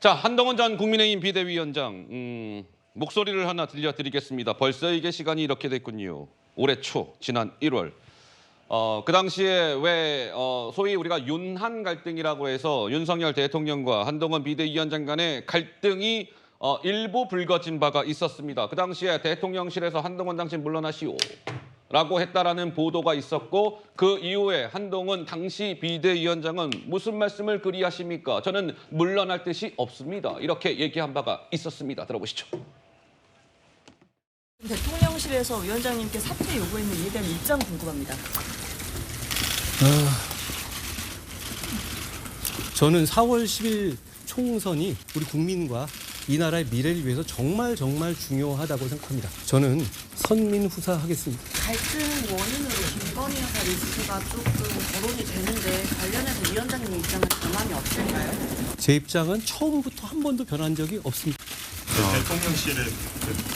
자, 한동훈 전 국민의힘 비대위원장 목소리를 하나 들려드리겠습니다. 벌써 이게 시간이 이렇게 됐군요. 올해 초, 지난 1월. 그 당시에 왜 소위 우리가 윤한 갈등이라고 해서 윤석열 대통령과 한동훈 비대위원장 간의 갈등이 일부 불거진 바가 있었습니다. 그 당시에 대통령실에서 한동훈 당신 물러나시오 라고 했다라는 보도가 있었고, 그 이후에 한동훈 당시 비대위원장은 무슨 말씀을 그리 하십니까? 저는 물러날 뜻이 없습니다. 이렇게 얘기한 바가 있었습니다. 들어보시죠. 대통령실에서 위원장님께 사퇴 요구했는 이에 대한 입장 궁금합니다. 저는 4월 10일 총선이 우리 국민과 이 나라의 미래를 위해서 정말 중요하다고 생각합니다. 저는 선민후사하겠습니다. 갈등 원인으로 김건희 여사 리스트가 조금 거론이 되는데 관련해서 위원장님 입장은 변함이 없을까요? 제 입장은 처음부터 한 번도 변한 적이 없습니다. 대통령실의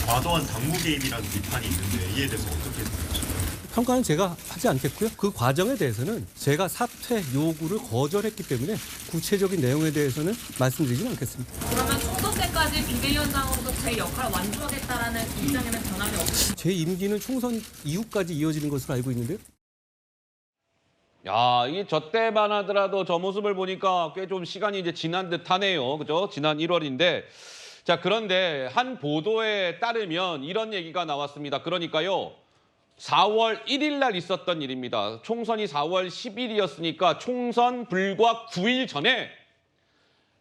과도한 당무 개입이라는 비판이 있는데 이에 대해서 어떻게 생각하십니까? 평가는 제가 하지 않겠고요. 그 과정에 대해서는 제가 사퇴 요구를 거절했기 때문에 구체적인 내용에 대해서는 말씀드리지 않겠습니다. 그러면 총선 때까지 비대위원장으로서 제 역할을 완주하겠다라는 입장에는 변함이 없습니다. 제 임기는 총선 이후까지 이어지는 것으로 알고 있는데요. 야, 이게 저 때만 하더라도 저 모습을 보니까 꽤 좀 시간이 이제 지난 듯 하네요. 그죠? 지난 1월인데. 자, 그런데 한 보도에 따르면 이런 얘기가 나왔습니다. 그러니까요, 4월 1일 날 있었던 일입니다. 총선이 4월 10일이었으니까 총선 불과 9일 전에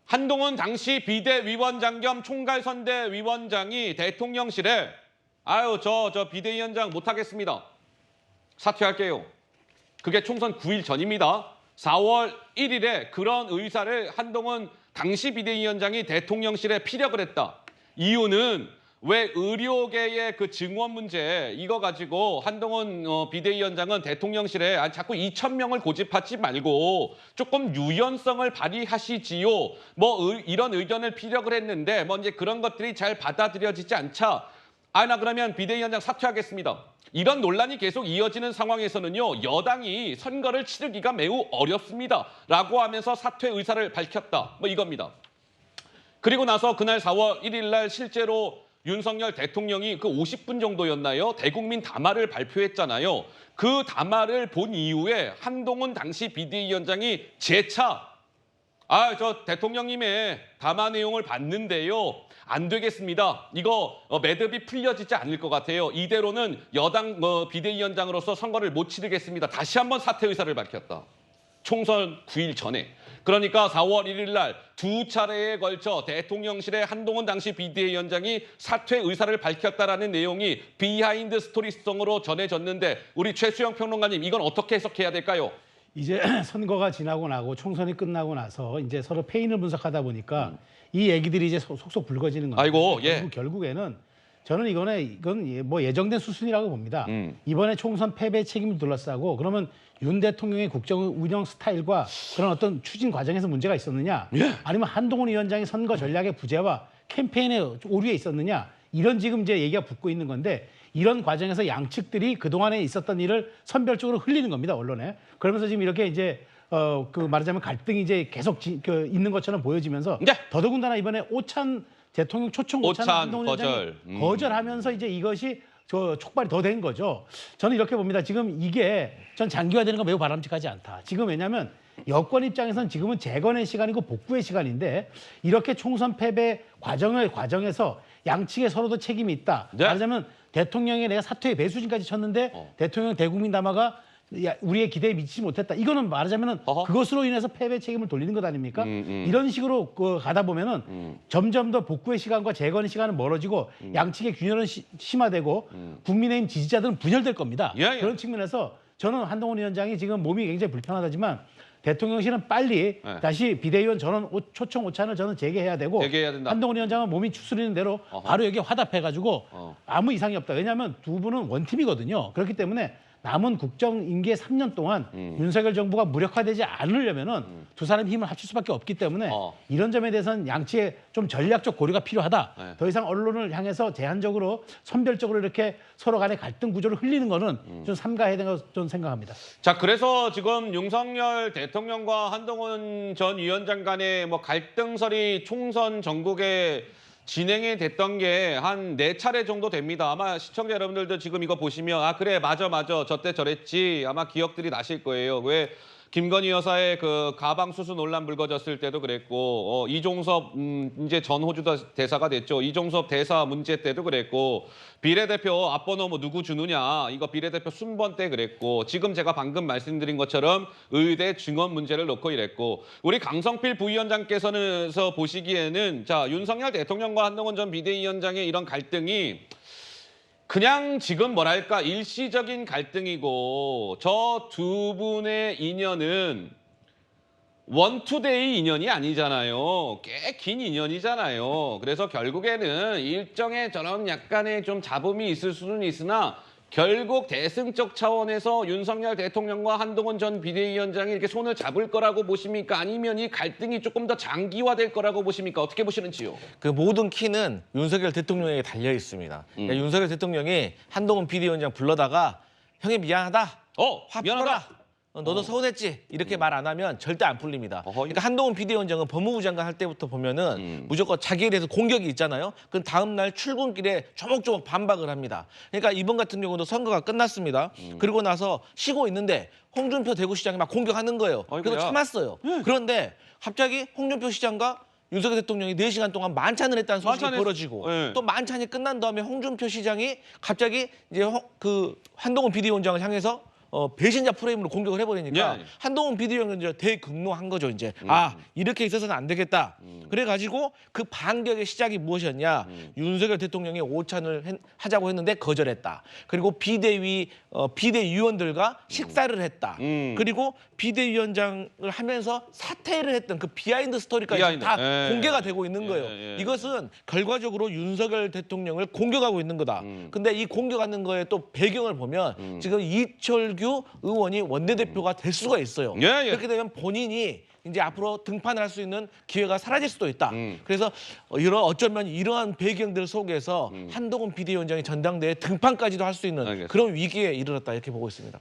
한동훈 당시 비대위원장 겸 총괄선대위원장이 대통령실에 저 비대위원장 못하겠습니다. 사퇴할게요. 그게 총선 9일 전입니다. 4월 1일에 그런 의사를 한동훈 당시 비대위원장이 대통령실에 피력을 했다. 이유는 왜 의료계의 그 증원 문제 이거 가지고 한동훈 비대위원장은 대통령실에 자꾸 2,000명을 고집하지 말고 조금 유연성을 발휘하시지요. 이런 의견을 피력을 했는데 이제 그런 것들이 잘 받아들여지지 않자 나 그러면 비대위원장 사퇴하겠습니다. 이런 논란이 계속 이어지는 상황에서는요, 여당이 선거를 치르기가 매우 어렵습니다. 라고 하면서 사퇴 의사를 밝혔다. 이겁니다. 그리고 나서 그날 4월 1일 날 실제로 윤석열 대통령이 그 50분 정도였나요? 대국민 담화를 발표했잖아요. 그 담화를 본 이후에 한동훈 당시 비대위원장이 재차 저 대통령님의 담화 내용을 봤는데요. 안 되겠습니다. 이거 매듭이 풀려지지 않을 것 같아요. 이대로는 여당 비대위원장으로서 선거를 못 치르겠습니다. 다시 한번 사퇴 의사를 밝혔다. 총선 9일 전에. 그러니까 4월 1일 날 두 차례에 걸쳐 대통령실에 한동훈 당시 비대위원장이 사퇴 의사를 밝혔다라는 내용이 비하인드 스토리성으로 전해졌는데 우리 최수영 평론가님 이건 어떻게 해석해야 될까요? 이제 선거가 지나고 나고 총선이 끝나고 나서 이제 서로 패인을 분석하다 보니까 이 얘기들이 이제 속속 불거지는 겁니다. 아이고, 예. 결국에는 저는 이건 뭐 예정된 수순이라고 봅니다. 이번에 총선 패배 책임을 둘러싸고 그러면 윤 대통령의 국정 운영 스타일과 그런 어떤 추진 과정에서 문제가 있었느냐, 예. 아니면 한동훈 위원장의 선거 전략의 부재와 캠페인의 오류에 있었느냐, 이런 지금 이제 얘기가 붙고 있는 건데 이런 과정에서 양측들이 그동안에 있었던 일을 선별적으로 흘리는 겁니다, 언론에. 그러면서 지금 이렇게 이제 말하자면 갈등이 이제 계속 있는 것처럼 보여지면서 네. 더더군다나 이번에 오찬 대통령 초청 오찬 한동훈 거절. 위원장이 거절하면서 이제 이것이 촉발이 더 된 거죠. 저는 이렇게 봅니다. 지금 이게 전 장기화되는 건 매우 바람직하지 않다. 지금 왜냐하면 여권 입장에서는 지금은 재건의 시간이고 복구의 시간인데 이렇게 총선 패배 과정에서 양측에 서로도 책임이 있다. 네. 말하자면 대통령이 내가 사퇴의 배수진까지 쳤는데 대통령 대국민 담화가 우리의 기대에 미치지 못했다. 이거는 말하자면은 그것으로 인해서 패배 책임을 돌리는 것 아닙니까? 이런 식으로 가다 보면은 점점 더 복구의 시간과 재건의 시간은 멀어지고 양측의 균열은 심화되고 국민의힘 지지자들은 분열될 겁니다. 예. 그런 측면에서 저는 한동훈 위원장이 지금 몸이 굉장히 불편하다지만 대통령실은 빨리 다시 비대위원 전원 초청 오찬을 저는 재개해야 되고 재개해야 된다. 한동훈 위원장은 몸이 추스리는 대로 바로 여기에 화답해가지고 아무 이상이 없다. 왜냐하면 두 분은 원팀이거든요. 그렇기 때문에 남은 국정 임기의 3년 동안 윤석열 정부가 무력화되지 않으려면은 두 사람이 힘을 합칠 수밖에 없기 때문에 이런 점에 대해서는 양측의 좀 전략적 고려가 필요하다. 네. 더 이상 언론을 향해서 제한적으로 선별적으로 이렇게 서로 간의 갈등 구조를 흘리는 거는 좀 삼가해야 된다고 저는 생각합니다. 자, 그래서 지금 윤석열 대통령과 한동훈 전 위원장 간의 뭐 갈등설이 총선 전국에 진행이 됐던 게 한 4차례 정도 됩니다. 아마 시청자 여러분들도 지금 이거 보시면 아 그래 맞아 저때 저랬지 아마 기억들이 나실 거예요. 왜 김건희 여사의 그 가방 수수 논란 불거졌을 때도 그랬고 이종섭 이제 전 호주 대사가 됐죠. 이종섭 대사 문제 때도 그랬고 비례대표 앞번호 뭐 누구 주느냐 이거 비례대표 순번 때 그랬고 지금 제가 방금 말씀드린 것처럼 의대 증원 문제를 놓고 이랬고 우리 강성필 부위원장께서는 보시기에는 자 윤석열 대통령과 한동훈 전 비대위원장의 이런 갈등이 그냥 지금 뭐랄까 일시적인 갈등이고 저 두 분의 인연은 원투데이 인연이 아니잖아요. 꽤 긴 인연이잖아요. 그래서 결국에는 일정의 저런 약간의 좀 잡음이 있을 수는 있으나 결국 대승적 차원에서 윤석열 대통령과 한동훈 전 비대위원장이 이렇게 손을 잡을 거라고 보십니까? 아니면 이 갈등이 조금 더 장기화될 거라고 보십니까? 어떻게 보시는지요? 그 모든 키는 윤석열 대통령에게 달려 있습니다. 그러니까 윤석열 대통령이 한동훈 비대위원장 불러다가 형이 미안하다. 화 미안하다. 풀어라. 너도 서운했지 이렇게 말 안 하면 절대 안 풀립니다. 그러니까 한동훈 비대위원장은 법무부 장관 할 때부터 보면은 무조건 자기에 대해서 공격이 있잖아요. 그럼 다음 날 출근길에 조목조목 반박을 합니다. 그러니까 이번 같은 경우도 선거가 끝났습니다. 그리고 나서 쉬고 있는데 홍준표 대구시장이 막 공격하는 거예요. 그래서 참았어요. 그런데 갑자기 홍준표 시장과 윤석열 대통령이 4시간 동안 만찬을 했다는 소식이 벌어지고 또 만찬이 끝난 다음에 홍준표 시장이 갑자기 이제 그 한동훈 비대위원장을 향해서 배신자 프레임으로 공격을 해버리니까 한동훈 비대위원장은 이제 대극노한 거죠. 이제 이렇게 있어서는 안 되겠다. 그래가지고 그 반격의 시작이 무엇이었냐? 윤석열 대통령이 오찬을 하자고 했는데 거절했다. 그리고 비대위원들과 식사를 했다. 그리고 비대위원장을 하면서 사퇴를 했던 그 비하인드 스토리까지 다 공개가 되고 있는 거예요. 이것은 결과적으로 윤석열 대통령을 공격하고 있는 거다. 근데 이 공격하는 거에 또 배경을 보면 지금 이철규 의원이 원내대표가 될 수가 있어요. 그렇게 되면 본인이 이제 앞으로 등판을 할 수 있는 기회가 사라질 수도 있다. 그래서 어쩌면 이러한 배경들 속에서 한동훈 비대위원장이 전당대회 등판까지도 할 수 있는 그런 위기에 이르렀다 이렇게 보고 있습니다.